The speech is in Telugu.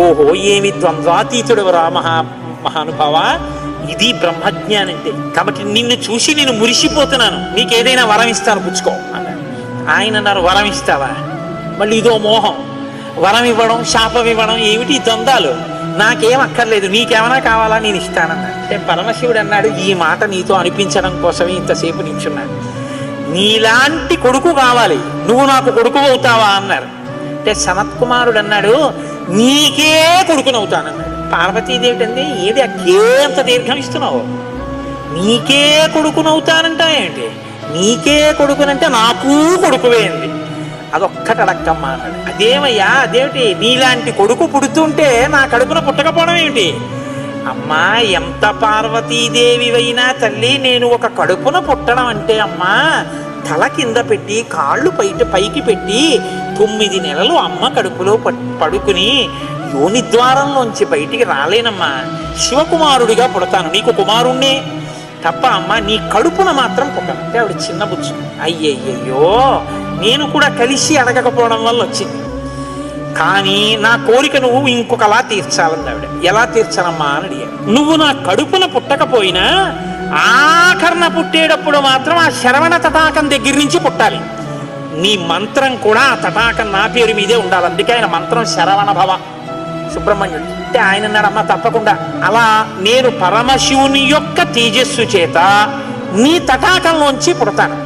ఓహో ఏమి ద్వంద్వాతీతుడవరా మహానుభావ, ఇది బ్రహ్మజ్ఞానం అంటే. కాబట్టి నిన్ను చూసి నేను మురిసిపోతున్నాను, నీకేదైనా వరం ఇస్తాను పుచ్చుకో అన్నాడు. ఆయన అన్నారు, వరం ఇస్తావా? మళ్ళీ ఇదో మోహం, వరం ఇవ్వడం శాపం ఇవ్వడం ఏమిటి ద్వంద్వాలు, నాకేం అక్కర్లేదు, నీకేమైనా కావాలా నేను ఇస్తానన్నాడు. అంటే పరమశివుడు అన్నాడు, ఈ మాట నీతో అనిపించడం కోసమే ఇంతసేపు నిల్చున్నాడు, నీలాంటి కొడుకు కావాలి, నువ్వు నాకు కొడుకు అవుతావా అన్నారు. అంటే సనత్కుమారుడు అన్నాడు, నీకే కొడుకునవుతానన్నాడు. పార్వతీదేవి అండి, ఏది అక్కే అంత దీర్ఘం ఇస్తున్నావు, నీకే కొడుకునవుతానంటా ఏంటి, నీకే కొడుకునంటే నాకు కొడుకువే అంది. అదొక్కటి అడక్కమ్మా అన్నాడు. అదేమయ్యా అదేమిటి, నీలాంటి కొడుకు పుడుతుంటే నా కడుపున పుట్టకపోవడం ఏమిటి? అమ్మా ఎంత పార్వతీదేవివైనా తల్లి, నేను ఒక కడుపున పుట్టడం అంటే అమ్మా తల కింద పెట్టి కాళ్ళు పైకి పెట్టి 9 నెలలు అమ్మ కడుపులో పడుకుని యోని ద్వారంలోంచి బయటికి రాలేనమ్మా, శివకుమారుడిగా పుడతాను, నీకు కుమారుణ్ణే తప్ప అమ్మ నీ కడుపున మాత్రం పుట్టను. అంటే ఆవిడ చిన్న బుచ్చు, అయ్యయ్యో నేను కూడా కలిసి అడగకపోవడం వల్ల వచ్చింది, కానీ నా కోరిక నువ్వు ఇంకొకలా తీర్చాలని ఆవిడ. ఎలా తీర్చాలమ్మా అని అడిగాడు. నువ్వు నా కడుపున పుట్టకపోయినా ఆఖరణ పుట్టేటప్పుడు మాత్రం ఆ శరవణ తటాకం దగ్గర నుంచి పుట్టాలి, నీ మంత్రం కూడా ఆ తటాకం నా పేరు మీదే ఉండాలి. అందుకే ఆయన మంత్రం శరవణ భవ సుబ్రహ్మణ్యుడు. అంటే ఆయన అన్నాడమ్మా తప్పకుండా, అలా నేను పరమశివుని యొక్క తేజస్సు చేత నీ తటాకంలోంచి పుడతాను,